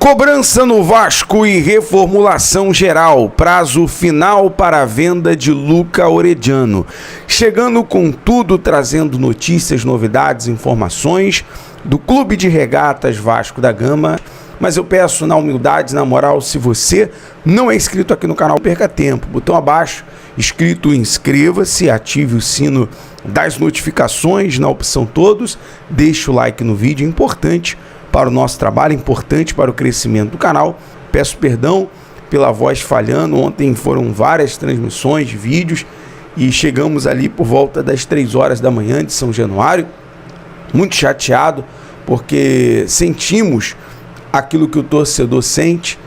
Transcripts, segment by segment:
Cobrança no Vasco e reformulação geral. Prazo final para a venda de Luca Orediano. Chegando com tudo, trazendo notícias, novidades, informações do Clube de Regatas Vasco da Gama. Mas eu peço na humildade, na moral, se você não é inscrito aqui no canal, perca tempo. Botão abaixo, inscrito, inscreva-se, ative o sino das notificações na opção todos. Deixe o like no vídeo, é importante para o nosso trabalho, importante para o crescimento do canal. Peço perdão pela voz falhando, ontem foram várias transmissões, vídeos, e chegamos ali por volta das 3 horas da manhã de São Januário, muito chateado, porque sentimos aquilo que o torcedor sente.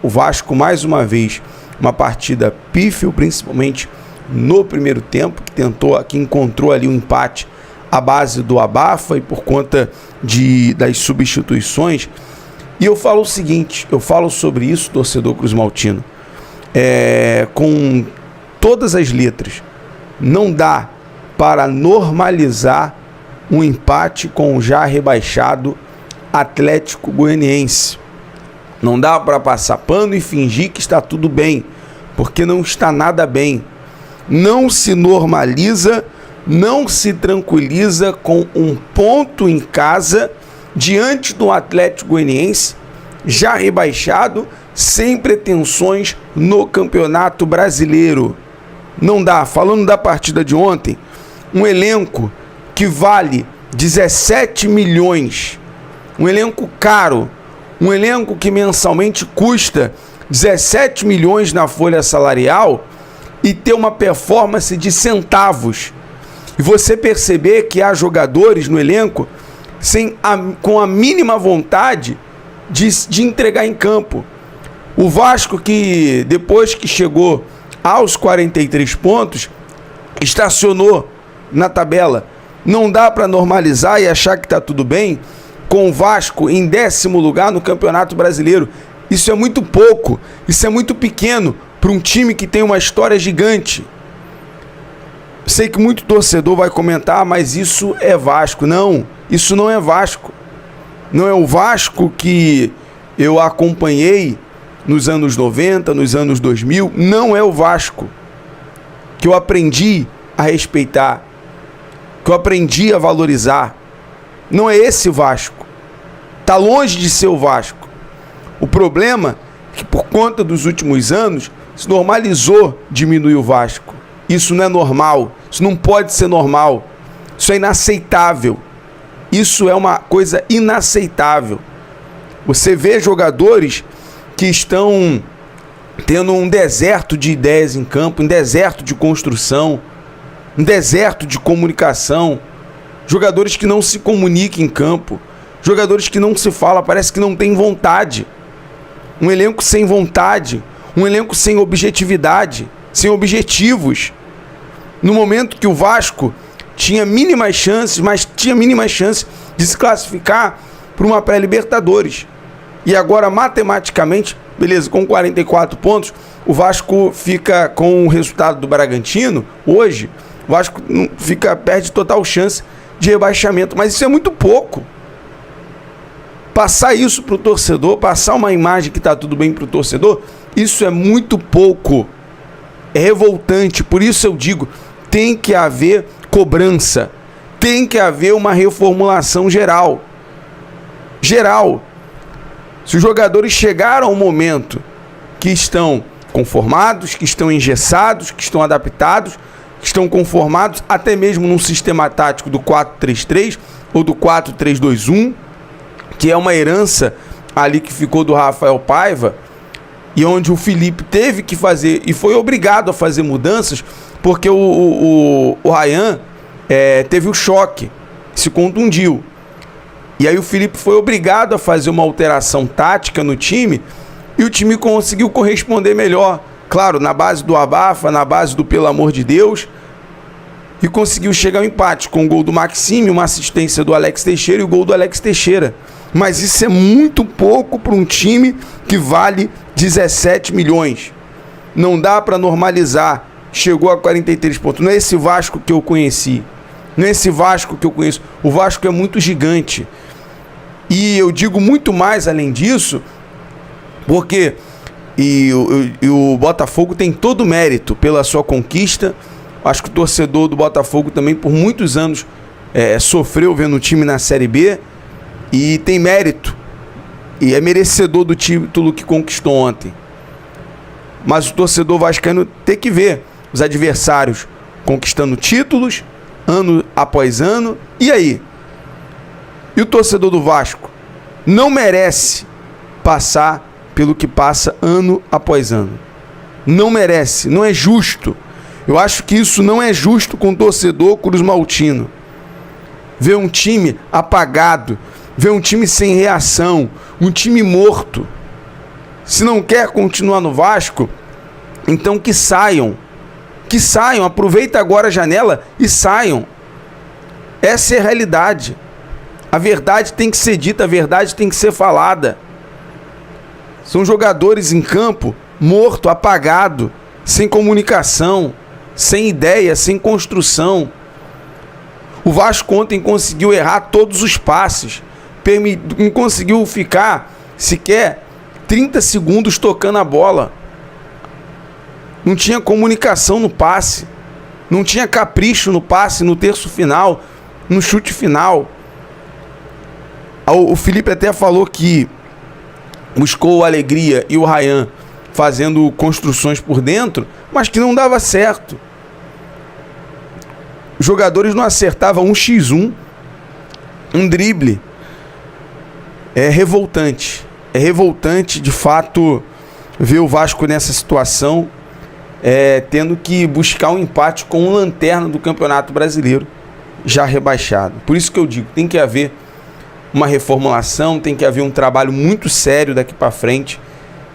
O Vasco, mais uma vez, uma partida pífia, principalmente no primeiro tempo, que encontrou ali um empate à base do abafa e por conta das substituições. E eu falo o seguinte, eu falo sobre isso, torcedor cruzmaltino, com todas as letras. Não dá para normalizar um empate com o já rebaixado Atlético Goianiense. Não dá para passar pano e fingir que está tudo bem, porque não está nada bem. Não se normaliza, não se tranquiliza com um ponto em casa diante do Atlético Goianiense, já rebaixado, sem pretensões no Campeonato Brasileiro. Não dá. Falando da partida de ontem, um elenco que vale 17 milhões, um elenco caro, um elenco que mensalmente custa 17 milhões na folha salarial, e ter uma performance de centavos. E você perceber que há jogadores no elenco com a mínima vontade de entregar em campo. O Vasco, que depois que chegou aos 43 pontos, estacionou na tabela. Não dá para normalizar e achar que está tudo bem com o Vasco em 10º lugar no Campeonato Brasileiro. Isso é muito pouco, isso é muito pequeno para um time que tem uma história gigante. Sei que muito torcedor vai comentar, mas isso é Vasco. Não, isso não é Vasco. Não é o Vasco que eu acompanhei nos anos 90, nos anos 2000. Não é o Vasco que eu aprendi a respeitar, que eu aprendi a valorizar. Não é esse Vasco. Está longe de ser o Vasco. O problema é que, por conta dos últimos anos, se normalizou diminuir o Vasco. Isso não é normal. Isso não pode ser normal. Isso é inaceitável. Isso é uma coisa inaceitável. Você vê jogadores que estão tendo um deserto de ideias em campo, um deserto de construção, um deserto de comunicação. Jogadores que não se comunicam em campo. Jogadores que não se falam, parece que não tem vontade. Um elenco sem vontade. Um elenco sem objetividade, sem objetivos. No momento que o Vasco tinha mínimas chances, de se classificar para uma pré-Libertadores. E agora, matematicamente, beleza, com 44 pontos, o Vasco fica com o resultado do Bragantino. Hoje, o Vasco perde total chance de rebaixamento. Mas isso é muito pouco. Passar isso para o torcedor, passar uma imagem que está tudo bem para o torcedor, isso é muito pouco. É revoltante. Por isso eu digo, tem que haver cobrança. Tem que haver uma reformulação geral. Geral. Se os jogadores chegaram ao momento que estão conformados, que estão engessados, que estão adaptados, que estão conformados até mesmo num sistema tático do 4-3-3 ou do 4-3-2-1, que é uma herança ali que ficou do Rafael Paiva, e onde o Felipe teve que fazer, e foi obrigado a fazer mudanças, porque o Ryan teve o choque, se contundiu. E aí o Felipe foi obrigado a fazer uma alteração tática no time, e o time conseguiu corresponder melhor. Claro, na base do abafa, na base do pelo amor de Deus, e conseguiu chegar ao empate com o gol do Maxime, uma assistência do Alex Teixeira e o gol do Alex Teixeira. Mas isso é muito pouco para um time que vale 17 milhões. Não dá para normalizar. Chegou a 43 pontos. Não é esse Vasco que eu conheci. Não é esse Vasco que eu conheço. O Vasco é muito gigante. E eu digo muito mais além disso, porque o Botafogo tem todo o mérito pela sua conquista. Acho que o torcedor do Botafogo também por muitos anos sofreu vendo o time na Série B e tem mérito e é merecedor do título que conquistou ontem. Mas o torcedor vascaíno tem que ver os adversários conquistando títulos ano após ano. E aí? E o torcedor do Vasco não merece passar pelo que passa ano após ano. Não merece, não é justo. Eu acho que isso não é justo com o torcedor cruzmaltino. Ver um time apagado, ver um time sem reação, um time morto. Se não quer continuar no Vasco, então que saiam. Que saiam, aproveita agora a janela e saiam. Essa é a realidade. A verdade tem que ser dita, a verdade tem que ser falada. São jogadores em campo morto, apagado, sem comunicação, sem ideia, sem construção. O Vasco ontem conseguiu errar todos os passes, não conseguiu ficar sequer 30 segundos tocando a bola. Não tinha comunicação no passe, não tinha capricho no passe, no terço final, no chute final. O Felipe até falou que buscou o Alegria e o Ryan fazendo construções por dentro, mas que não dava certo. Os jogadores não acertavam um x1, um drible. É revoltante de fato ver o Vasco nessa situação, tendo que buscar um empate com o lanterna do Campeonato Brasileiro, já rebaixado. Por isso que eu digo, tem que haver uma reformulação, tem que haver um trabalho muito sério daqui para frente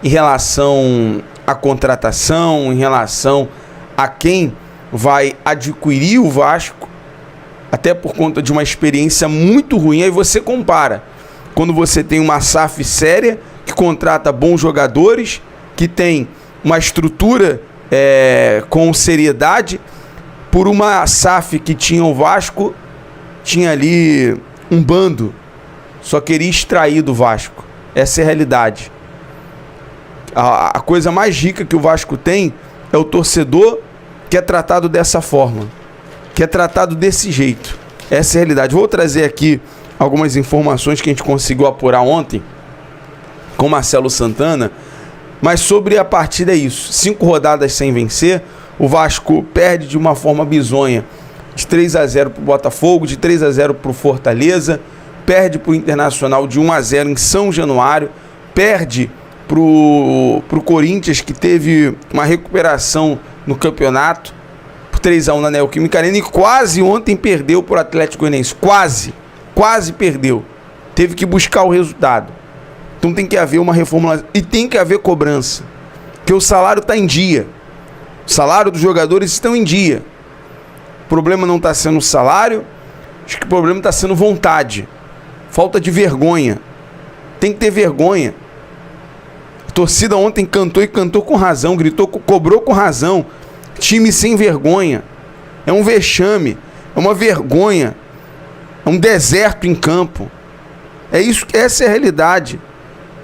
em relação à contratação, em relação a quem vai adquirir o Vasco, até por conta de uma experiência muito ruim. Aí você compara, quando você tem uma SAF séria, que contrata bons jogadores, que tem uma estrutura com seriedade, por uma SAF que tinha o Vasco, tinha ali um bando, só queria extrair do Vasco. Essa é a realidade. A coisa mais rica que o Vasco tem é o torcedor que é tratado dessa forma, que é tratado desse jeito. Essa é a realidade. Vou trazer aqui algumas informações que a gente conseguiu apurar ontem com Marcelo Santana, mas sobre a partida é isso. 5 rodadas sem vencer, o Vasco perde de uma forma bizonha, de 3-0 para o Botafogo, de 3-0 para o Fortaleza, perde para o Internacional de 1-0 em São Januário, perde para o Corinthians, que teve uma recuperação no campeonato, por 3-1 na Neoquímica Arena, e quase ontem perdeu para o Atlético Goianiense, quase perdeu, teve que buscar o resultado. Então tem que haver uma reformulação e tem que haver cobrança, porque o salário está em dia, o salário dos jogadores estão em dia. O problema não está sendo o salário, acho que o problema está sendo vontade, falta de vergonha. Tem que ter vergonha. A torcida ontem cantou e cantou com razão, gritou, cobrou com razão. Time sem vergonha. É um vexame, é uma vergonha, é um deserto em campo. É isso, essa é a realidade.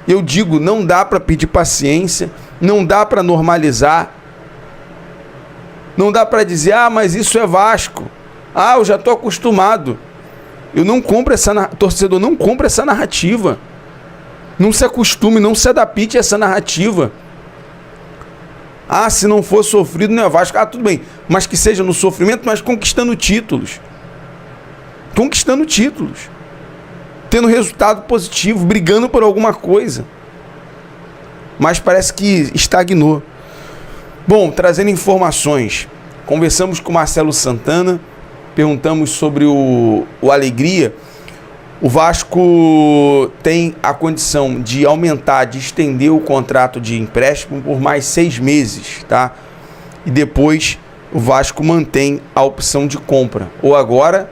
Eu digo, não dá para pedir paciência, não dá para normalizar, não dá para dizer, mas isso é Vasco. Eu já estou acostumado. Eu não compro torcedor não compra essa narrativa. Não se acostume, não se adapte a essa narrativa. Se não for sofrido, não é Vasco. Tudo bem, mas que seja no sofrimento, mas conquistando títulos. Conquistando títulos. Tendo resultado positivo, brigando por alguma coisa. Mas parece que estagnou. Bom, trazendo informações. Conversamos com o Marcelo Santana, perguntamos sobre o Alegria. O Vasco tem a condição de aumentar, de estender o contrato de empréstimo por mais 6 meses, tá? E depois o Vasco mantém a opção de compra, ou agora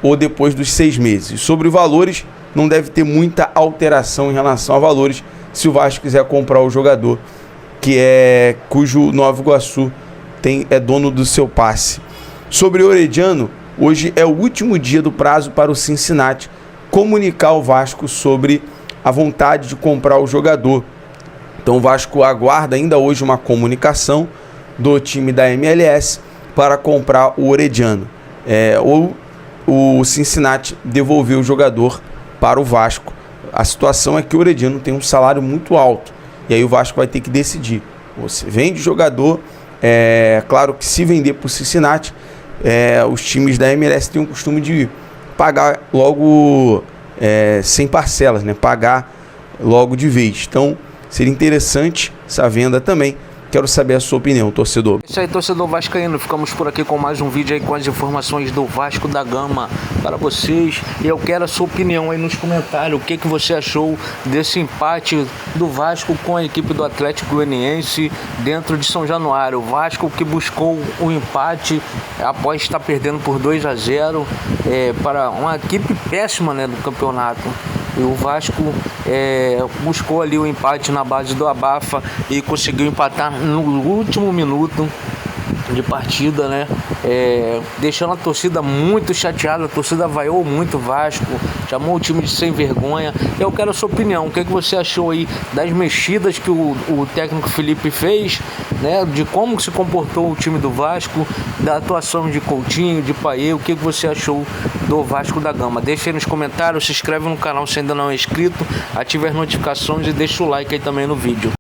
ou depois dos 6 meses. Sobre valores, não deve ter muita alteração em relação a valores se o Vasco quiser comprar o jogador, cujo Nova Iguaçu é dono do seu passe. Sobre o Orediano, hoje é o último dia do prazo para o Cincinnati comunicar ao Vasco sobre a vontade de comprar o jogador. Então o Vasco aguarda ainda hoje uma comunicação do time da MLS para comprar o Orediano. Ou o Cincinnati devolver o jogador para o Vasco. A situação é que o Orediano tem um salário muito alto. E aí o Vasco vai ter que decidir. Você vende o jogador. Claro que se vender para o Cincinnati, os times da MLS têm o costume de pagar logo sem parcelas, né? Pagar logo de vez. Então seria interessante essa venda também. Quero saber a sua opinião, torcedor. É isso aí, torcedor vascaíno. Ficamos por aqui com mais um vídeo aí com as informações do Vasco da Gama para vocês. E eu quero a sua opinião aí nos comentários. O que você achou desse empate do Vasco com a equipe do Atlético Goianiense dentro de São Januário? O Vasco que buscou o empate após estar perdendo por 2-0 para uma equipe péssima, né, do campeonato. E o Vasco buscou ali o empate na base do abafa e conseguiu empatar no último minuto de partida, né? Deixando a torcida muito chateada. A torcida vaiou muito o Vasco, chamou o time de sem vergonha. Eu quero a sua opinião. O que você achou aí das mexidas que o técnico Felipe fez, né? De como se comportou o time do Vasco, da atuação de Coutinho, de Payet. O que você achou do Vasco da Gama? Deixa aí nos comentários, se inscreve no canal se ainda não é inscrito, ative as notificações e deixa o like aí também no vídeo.